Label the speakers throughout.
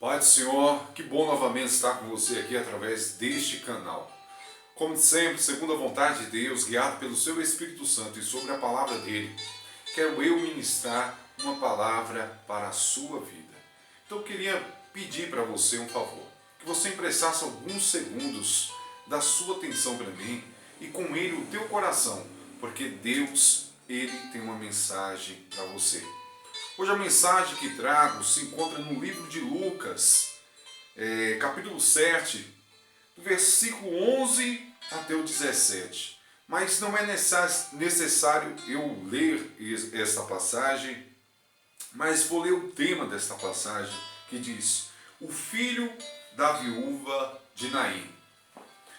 Speaker 1: Pai do Senhor, que bom novamente estar com você aqui através deste canal. Como sempre, segundo a vontade de Deus, guiado pelo seu Espírito Santo e sobre a palavra dele, quero eu ministrar uma palavra para a sua vida. Então eu queria pedir para você um favor, que você emprestasse alguns segundos da sua atenção para mim e com ele o teu coração, porque Deus, ele tem uma mensagem para você. Hoje a mensagem que trago se encontra no livro de Lucas, capítulo 7, do versículo 11 até o 17. Mas não é necessário eu ler esta passagem, mas vou ler o tema desta passagem, que diz: O filho da viúva de Naim.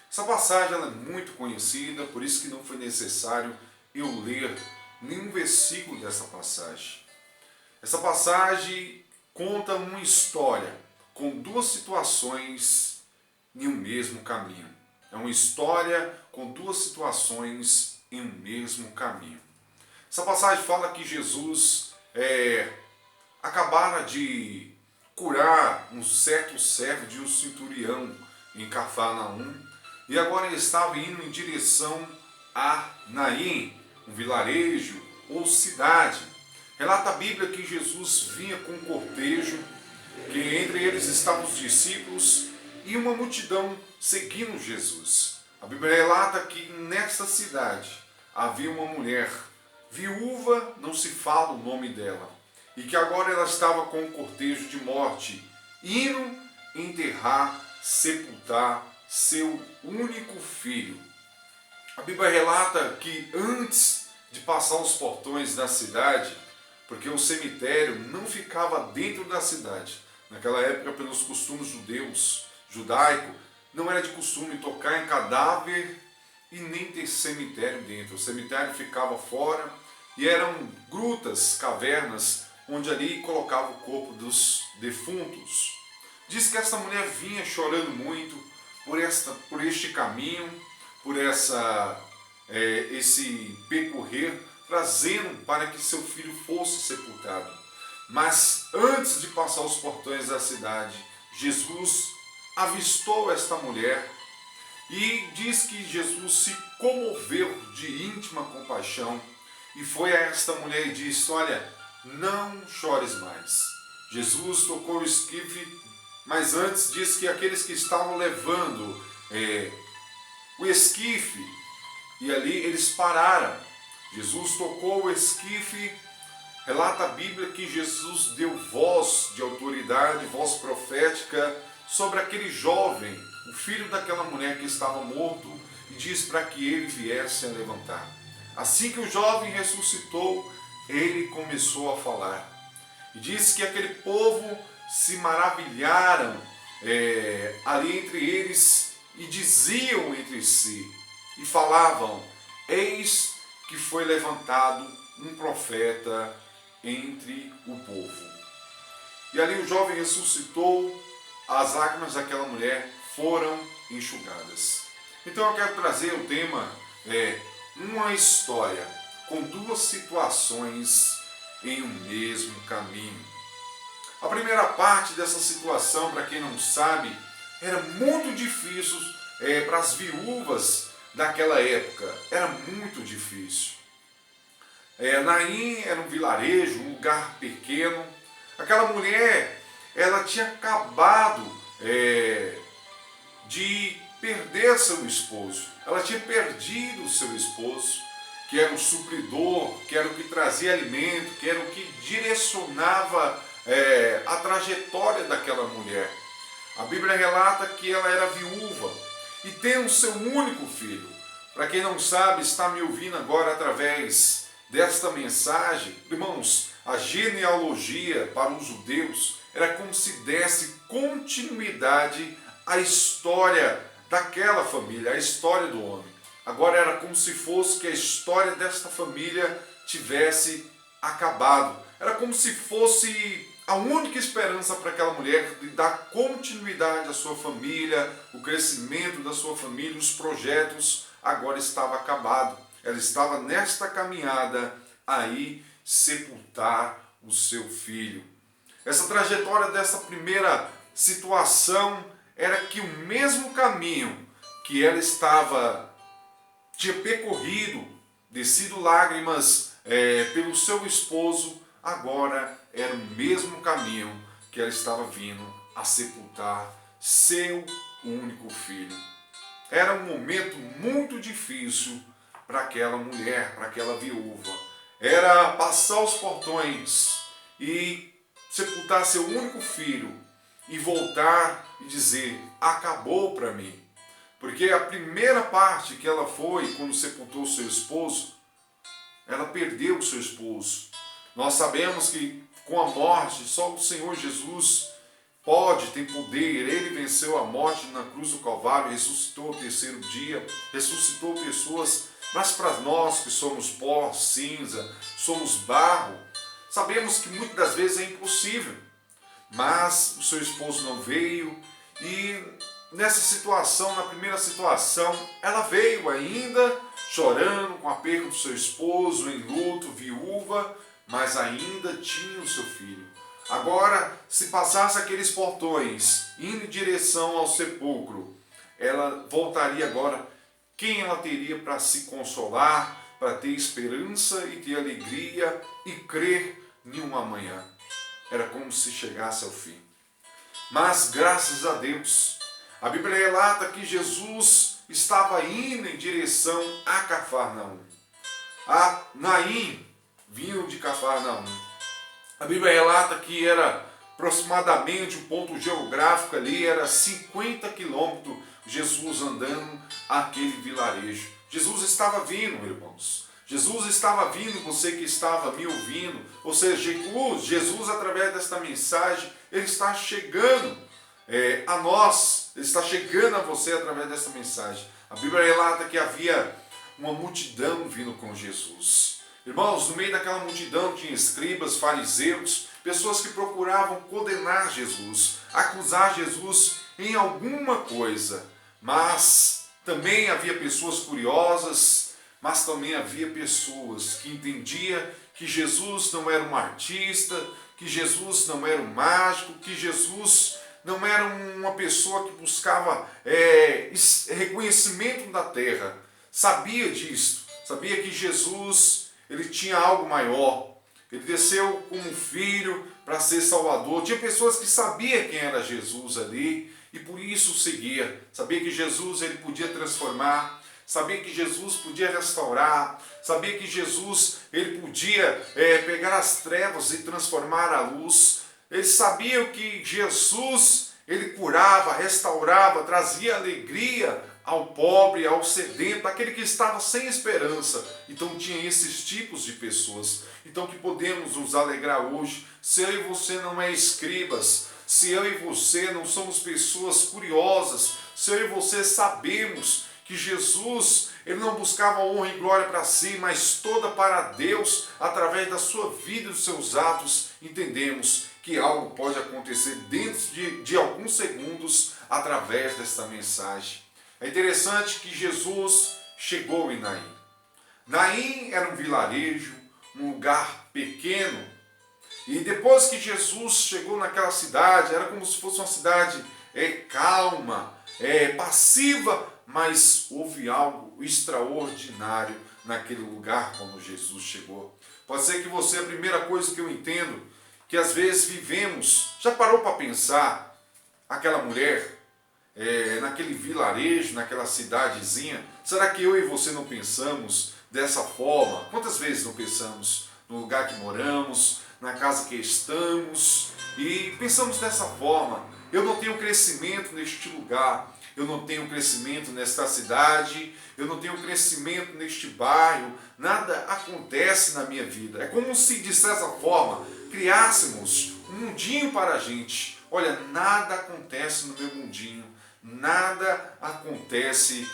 Speaker 1: Essa passagem ela é muito conhecida, por isso que não foi necessário eu ler nenhum versículo dessa passagem. Essa passagem conta uma história com duas situações em um mesmo caminho. É uma história com duas situações em um mesmo caminho. Essa passagem fala que Jesus acabara de curar um certo servo de um centurião em Cafarnaum e agora ele estava indo em direção a Naim, um vilarejo ou cidade. Relata a Bíblia que Jesus vinha com um cortejo, que entre eles estavam os discípulos e uma multidão seguindo Jesus. A Bíblia relata que nesta cidade havia uma mulher, viúva, não se fala o nome dela, e que agora ela estava com um cortejo de morte, indo enterrar, sepultar seu único filho. A Bíblia relata que antes de passar os portões da cidade, porque o cemitério não ficava dentro da cidade. Naquela época, pelos costumes judaico, não era de costume tocar em cadáver e nem ter cemitério dentro. O cemitério ficava fora e eram grutas, cavernas, onde ali colocava o corpo dos defuntos. Diz que essa mulher vinha chorando muito por este caminho, por esse percorrer, trazendo para que seu filho fosse sepultado. Mas antes de passar os portões da cidade, Jesus avistou esta mulher e diz que Jesus se comoveu de íntima compaixão e foi a esta mulher e disse: olha, não chores mais. Jesus tocou o esquife, mas antes diz que aqueles que estavam levando o esquife, e ali eles pararam. Jesus tocou o esquife, relata a Bíblia que Jesus deu voz de autoridade, voz profética sobre aquele jovem, o filho daquela mulher que estava morto, e diz para que ele viesse a levantar. Assim que o jovem ressuscitou, ele começou a falar. E diz que aquele povo se maravilharam ali entre eles e diziam entre si, e falavam: eis que foi levantado um profeta entre o povo. E ali o jovem ressuscitou, as lágrimas daquela mulher foram enxugadas. Então eu quero trazer o tema, uma história com duas situações em um mesmo caminho. A primeira parte dessa situação, para quem não sabe, era muito difícil para as viúvas daquela época, era muito difícil. Naim era um vilarejo, um lugar pequeno. Aquela mulher, ela tinha acabado de perder seu esposo. Ela tinha perdido o seu esposo, que era o supridor, que era o que trazia alimento, que era o que direcionava a trajetória daquela mulher. A Bíblia relata que ela era viúva e tem o seu único filho. Para quem não sabe, está me ouvindo agora através desta mensagem, irmãos, a genealogia para os judeus era como se desse continuidade à história daquela família, à história do homem. Agora era como se fosse que a história desta família tivesse acabado. Era como se fosse a única esperança para aquela mulher de dar continuidade à sua família, o crescimento da sua família, os projetos agora estava acabado. Ela estava nesta caminhada aí sepultar o seu filho. Essa trajetória dessa primeira situação era que o mesmo caminho que ela tinha percorrido, descido lágrimas pelo seu esposo, agora era o mesmo caminho que ela estava vindo a sepultar seu único filho. Era um momento muito difícil para aquela mulher, para aquela viúva. Era passar os portões e sepultar seu único filho e voltar e dizer: acabou para mim. Porque a primeira parte que ela foi, quando sepultou seu esposo, ela perdeu o seu esposo. Nós sabemos que com a morte, só o Senhor Jesus tem poder. Ele venceu a morte na cruz do Calvário, ressuscitou ao terceiro dia, ressuscitou pessoas. Mas para nós que somos pó, cinza, somos barro, sabemos que muitas das vezes é impossível. Mas o seu esposo não veio e nessa situação, na primeira situação, ela veio ainda chorando com a perda do seu esposo, em luto, viúva, mas ainda tinha o seu filho. Agora, se passasse aqueles portões indo em direção ao sepulcro, ela voltaria agora. Quem ela teria para se consolar, para ter esperança e ter alegria e crer em um amanhã? Era como se chegasse ao fim. Mas graças a Deus, a Bíblia relata que Jesus estava indo em direção a Cafarnaum. A Naim vinha de Cafarnaum. A Bíblia relata que era aproximadamente um ponto geográfico ali, era 50 quilômetros Jesus andando aquele vilarejo. Jesus estava vindo, irmãos. Jesus estava vindo, você que estava me ouvindo. Ou seja, Jesus, através desta mensagem, ele está chegando a nós. Ele está chegando a você através desta mensagem. A Bíblia relata que havia uma multidão vindo com Jesus. Irmãos, no meio daquela multidão tinha escribas, fariseus, pessoas que procuravam condenar Jesus, acusar Jesus em alguma coisa. Mas também havia pessoas curiosas, mas também havia pessoas que entendiam que Jesus não era um artista, que Jesus não era um mágico, que Jesus não era uma pessoa que buscava reconhecimento da terra. Sabia disso, sabia que Jesus ele tinha algo maior. Ele desceu como um filho para ser salvador. Tinha pessoas que sabiam quem era Jesus ali e por isso o seguia. Sabia que Jesus ele podia transformar, sabia que Jesus podia restaurar, sabia que Jesus ele podia pegar as trevas e transformar a luz. Eles sabiam que Jesus ele curava, restaurava, trazia alegria ao pobre, ao sedento, aquele que estava sem esperança. Então tinha esses tipos de pessoas. Então que podemos nos alegrar hoje, se eu e você não é escribas, se eu e você não somos pessoas curiosas, se eu e você sabemos que Jesus ele não buscava honra e glória para si, mas toda para Deus, através da sua vida e dos seus atos, entendemos que algo pode acontecer dentro de alguns segundos através desta mensagem. É interessante que Jesus chegou em Naim. Naim era um vilarejo, um lugar pequeno. E depois que Jesus chegou naquela cidade, era como se fosse uma cidade calma, passiva, mas houve algo extraordinário naquele lugar quando Jesus chegou. Pode ser que você, a primeira coisa que eu entendo, que às vezes vivemos, já parou para pensar, aquela mulher, naquele vilarejo, naquela cidadezinha, será que eu e você não pensamos dessa forma? Quantas vezes não pensamos no lugar que moramos, na casa que estamos, e pensamos dessa forma: eu não tenho crescimento neste lugar, eu não tenho crescimento nesta cidade, eu não tenho crescimento neste bairro, nada acontece na minha vida. É como se, de certa forma, criássemos um mundinho para a gente. Olha, nada acontece no meu mundinho, nada acontece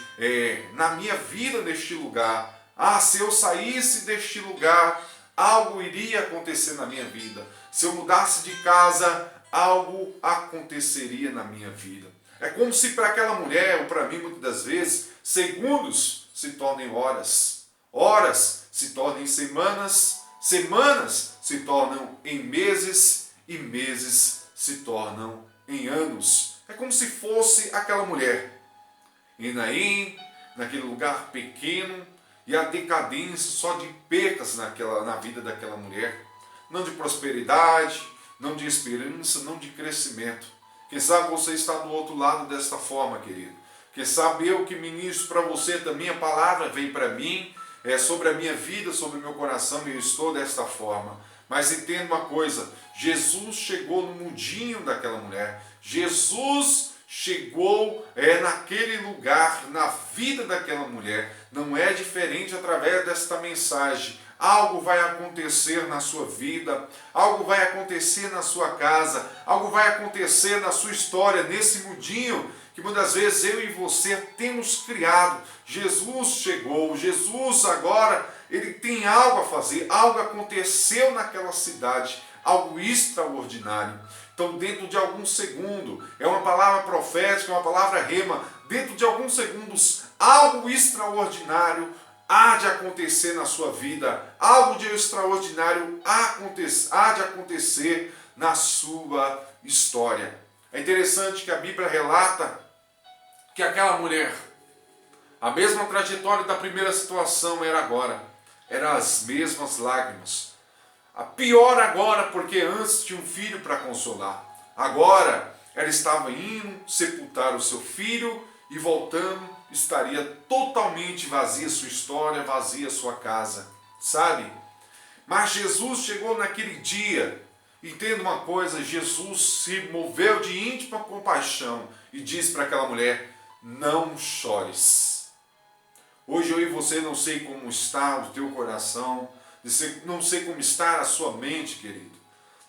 Speaker 1: na minha vida neste lugar. Se eu saísse deste lugar, algo iria acontecer na minha vida. Se eu mudasse de casa, algo aconteceria na minha vida. É como se para aquela mulher, ou para mim muitas das vezes, segundos se tornem horas, horas se tornem semanas, semanas se tornam em meses e meses se tornam em anos. É como se fosse aquela mulher. Naim, naquele lugar pequeno, e a decadência só de percas na vida daquela mulher. Não de prosperidade, não de esperança, não de crescimento. Quem sabe você está do outro lado desta forma, querido. Quem sabe eu que ministro para você também, a palavra vem para mim, sobre a minha vida, sobre o meu coração, e eu estou desta forma. Mas entenda uma coisa, Jesus chegou no mundinho daquela mulher. Jesus chegou naquele lugar, na vida daquela mulher. Não é diferente através desta mensagem. Algo vai acontecer na sua vida, algo vai acontecer na sua casa, algo vai acontecer na sua história, nesse mundinho que muitas vezes eu e você temos criado. Jesus chegou, Jesus agora, ele tem algo a fazer, algo aconteceu naquela cidade, algo extraordinário. Então, dentro de alguns segundos, é uma palavra profética, uma palavra rema, dentro de alguns segundos, algo extraordinário há de acontecer na sua vida, algo de extraordinário há de acontecer na sua história. É interessante que a Bíblia relata que aquela mulher, a mesma trajetória da primeira situação era agora, eram as mesmas lágrimas. A pior agora, porque antes tinha um filho para consolar. Agora ela estava indo sepultar o seu filho e voltando, estaria totalmente vazia sua história, vazia sua casa, sabe? Mas Jesus chegou naquele dia. Entenda uma coisa, Jesus se moveu de íntima compaixão e disse para aquela mulher: não chores. Hoje eu e você não sei como está o teu coração, não sei como está a sua mente, querido,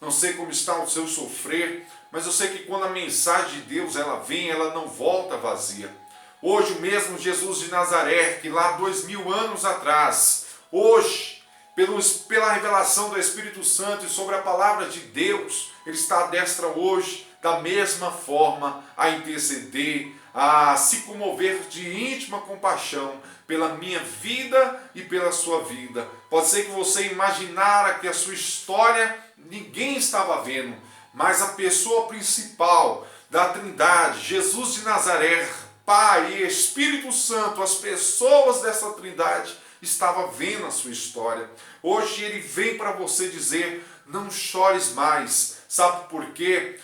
Speaker 1: não sei como está o seu sofrer, mas eu sei que quando a mensagem de Deus ela vem, ela não volta vazia. Hoje o mesmo Jesus de Nazaré, que lá 2000 anos atrás, hoje, pela revelação do Espírito Santo e sobre a palavra de Deus, ele está à destra hoje, da mesma forma, a interceder, a se comover de íntima compaixão pela minha vida e pela sua vida. Pode ser que você imaginara que a sua história ninguém estava vendo, mas a pessoa principal da Trindade, Jesus de Nazaré, Pai e Espírito Santo, as pessoas dessa Trindade estavam vendo a sua história. Hoje ele vem para você dizer: não chores mais. Sabe por quê?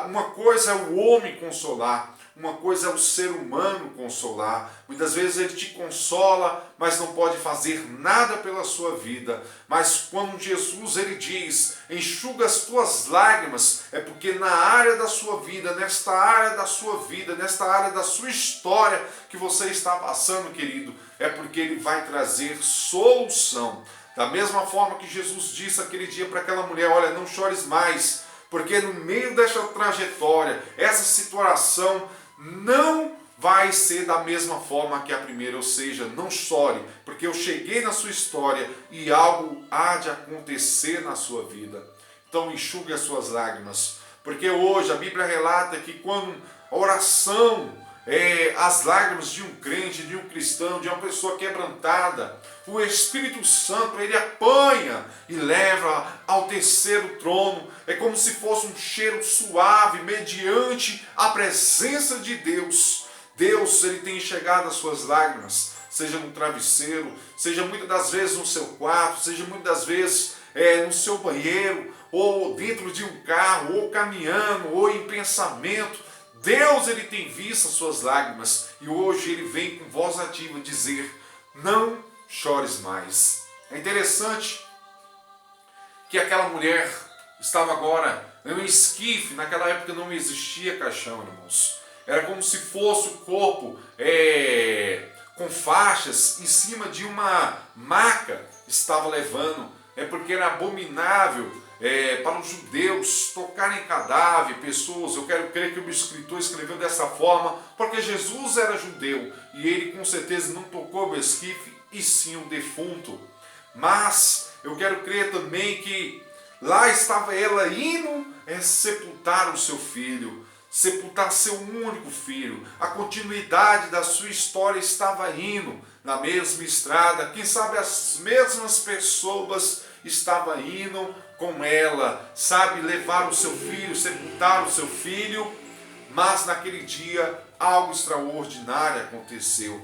Speaker 1: Uma coisa é o homem consolar, uma coisa é o ser humano consolar. Muitas vezes ele te consola, mas não pode fazer nada pela sua vida. Mas quando Jesus ele diz: enxuga as tuas lágrimas, é porque na área da sua vida, nesta área da sua vida, nesta área da sua história que você está passando, querido, é porque ele vai trazer solução. Da mesma forma que Jesus disse aquele dia para aquela mulher: olha, não chores mais, porque no meio dessa trajetória, essa situação não vai ser da mesma forma que a primeira, ou seja, não chore, porque eu cheguei na sua história e algo há de acontecer na sua vida. Então enxugue as suas lágrimas, porque hoje a Bíblia relata que quando a oração, as lágrimas de um crente, de um cristão, de uma pessoa quebrantada, o Espírito Santo ele apanha e leva ao terceiro trono. É como se fosse um cheiro suave mediante a presença de Deus. Deus ele tem enxergado as suas lágrimas, seja no travesseiro, seja muitas das vezes no seu quarto, seja muitas das vezes no seu banheiro, ou dentro de um carro, ou caminhando, ou em pensamento. Deus ele tem visto as suas lágrimas e hoje ele vem com voz ativa dizer: não chores mais. É interessante que aquela mulher estava agora em um esquife. Naquela época não existia caixão, irmãos. Era como se fosse o corpo com faixas em cima de uma maca estava levando. É porque era abominável para os judeus tocarem cadáver, pessoas. Eu quero crer que o escritor escreveu dessa forma, porque Jesus era judeu e ele com certeza não tocou o esquife e sim o defunto. Mas eu quero crer também que lá estava ela indo sepultar o seu filho, sepultar seu único filho. A continuidade da sua história estava indo na mesma estrada. Quem sabe as mesmas pessoas estavam indo com ela, sabe, levar o seu filho, sepultar o seu filho, mas naquele dia algo extraordinário aconteceu.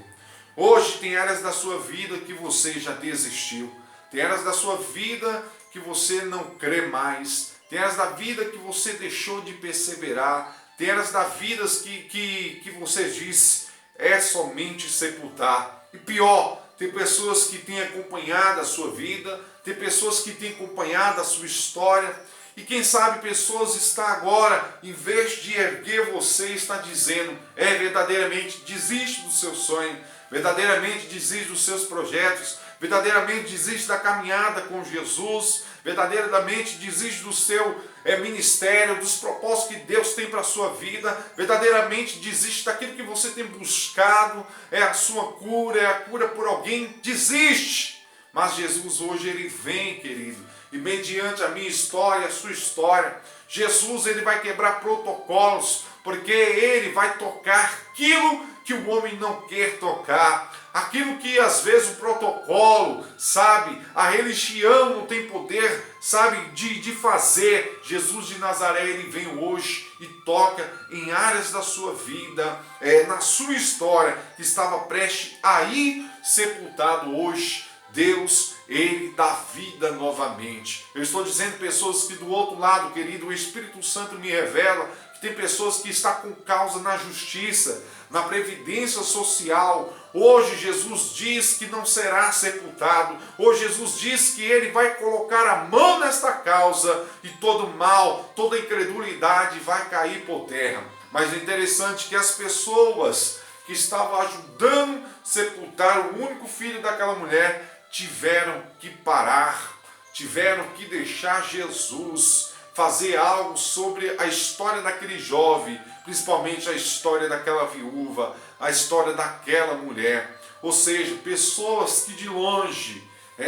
Speaker 1: Hoje tem áreas da sua vida que você já desistiu, tem áreas da sua vida que você não crê mais, tem áreas da vida que você deixou de perseverar, tem áreas da vida que você disse, é somente sepultar. E pior, tem pessoas que têm acompanhado a sua vida, tem pessoas que têm acompanhado a sua história, e quem sabe pessoas está agora, em vez de erguer você, está dizendo, verdadeiramente desiste do seu sonho, verdadeiramente desiste dos seus projetos, verdadeiramente desiste da caminhada com Jesus, verdadeiramente desiste do seu ministério, dos propósitos que Deus tem para a sua vida, verdadeiramente desiste daquilo que você tem buscado, é a sua cura, é a cura por alguém, desiste. Mas Jesus hoje ele vem, querido, e mediante a minha história, a sua história, Jesus ele vai quebrar protocolos, porque ele vai tocar aquilo que o homem não quer tocar, aquilo que às vezes o protocolo, sabe, a religião não tem poder, sabe, de fazer. Jesus de Nazaré, ele vem hoje e toca em áreas da sua vida, na sua história, que estava prestes a ir sepultado hoje. Deus, ele dá vida novamente. Eu estou dizendo pessoas que do outro lado, querido, o Espírito Santo me revela que tem pessoas que estão com causa na justiça, na previdência social. Hoje Jesus diz que não será sepultado. Hoje Jesus diz que ele vai colocar a mão nesta causa e todo mal, toda incredulidade vai cair por terra. Mas é interessante que as pessoas que estavam ajudando a sepultar o único filho daquela mulher tiveram que parar, tiveram que deixar Jesus fazer algo sobre a história daquele jovem, principalmente a história daquela viúva, a história daquela mulher. Ou seja, pessoas que de longe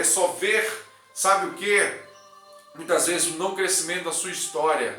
Speaker 1: só ver, sabe o que? Muitas vezes o não crescimento da sua história,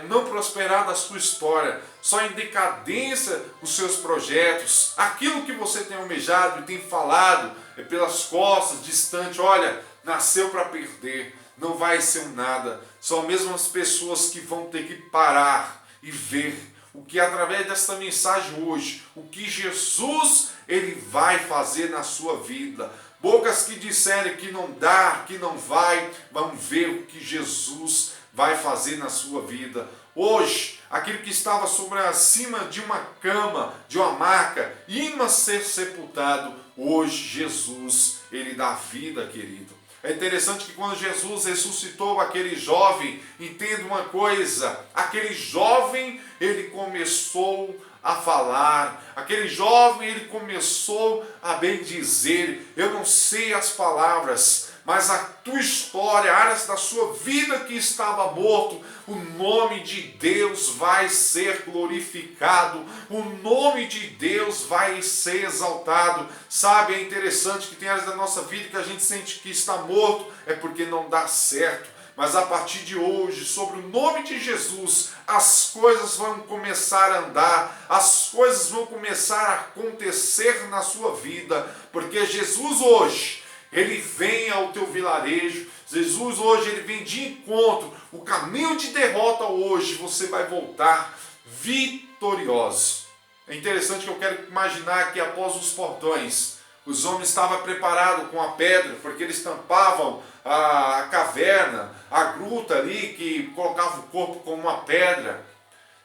Speaker 1: o não prosperar da sua história, só em decadência os seus projetos, aquilo que você tem almejado e tem falado pelas costas, distante, olha, nasceu para perder, não vai ser um nada. São mesmo as pessoas que vão ter que parar e ver o que através desta mensagem hoje, o que Jesus ele vai fazer na sua vida. Bocas que disserem que não dá, que não vai, vamos ver o que Jesus vai fazer na sua vida. Hoje, aquele que estava acima de uma cama, de uma maca, indo a ser sepultado, hoje Jesus, ele dá vida, querido. É interessante que quando Jesus ressuscitou aquele jovem, entenda uma coisa, aquele jovem, ele começou a falar, aquele jovem, ele começou a bendizer. Eu não sei as palavras, mas a tua história, áreas da sua vida que estava morto, o nome de Deus vai ser glorificado, o nome de Deus vai ser exaltado. Sabe, é interessante que tem áreas da nossa vida que a gente sente que está morto, é porque não dá certo. Mas a partir de hoje, sobre o nome de Jesus, as coisas vão começar a andar, as coisas vão começar a acontecer na sua vida, porque Jesus hoje, ele vem ao teu vilarejo, Jesus hoje ele vem de encontro, o caminho de derrota hoje, você vai voltar vitorioso. É interessante que eu quero imaginar que após os portões, os homens estavam preparados com a pedra, porque eles tampavam a caverna, a gruta ali, que colocava o corpo como uma pedra.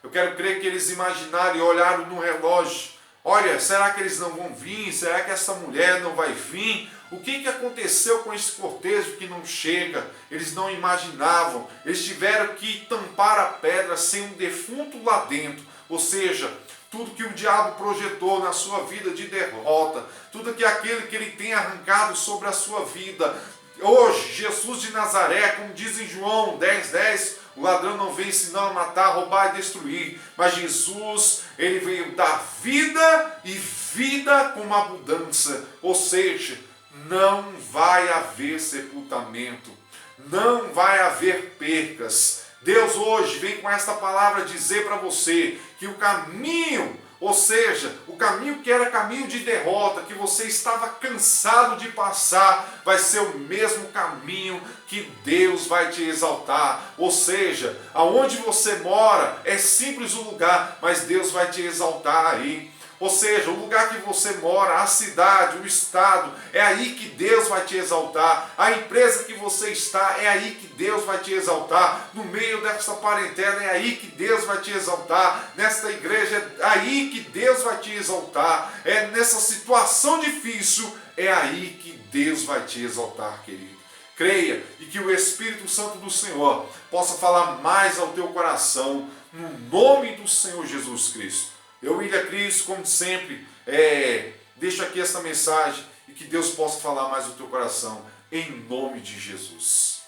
Speaker 1: Eu quero crer que eles imaginaram e olharam no relógio. Olha, será que eles não vão vir? Será que essa mulher não vai vir? O que aconteceu com esse cortejo que não chega? Eles não imaginavam. Eles tiveram que tampar a pedra sem um defunto lá dentro. Ou seja, tudo que o diabo projetou na sua vida de derrota, tudo que aquele que ele tem arrancado sobre a sua vida. Hoje, Jesus de Nazaré, como diz em João 10:10, o ladrão não vem senão a matar, roubar e destruir. Mas Jesus, ele veio dar vida e vida com uma abundância. Ou seja, não vai haver sepultamento, não vai haver percas. Deus hoje vem com esta palavra dizer para você que o caminho Ou seja, o caminho que era caminho de derrota, que você estava cansado de passar, vai ser o mesmo caminho que Deus vai te exaltar. Ou seja, aonde você mora é simples o lugar, mas Deus vai te exaltar aí. Ou seja, o lugar que você mora, a cidade, o estado, é aí que Deus vai te exaltar. A empresa que você está, é aí que Deus vai te exaltar. No meio dessa parentela, é aí que Deus vai te exaltar. Nesta igreja, é aí que Deus vai te exaltar. É nessa situação difícil, é aí que Deus vai te exaltar, querido. Creia e que o Espírito Santo do Senhor possa falar mais ao teu coração, no nome do Senhor Jesus Cristo. Eu, William Cristo, como sempre, deixo aqui esta mensagem e que Deus possa falar mais no teu coração, em nome de Jesus.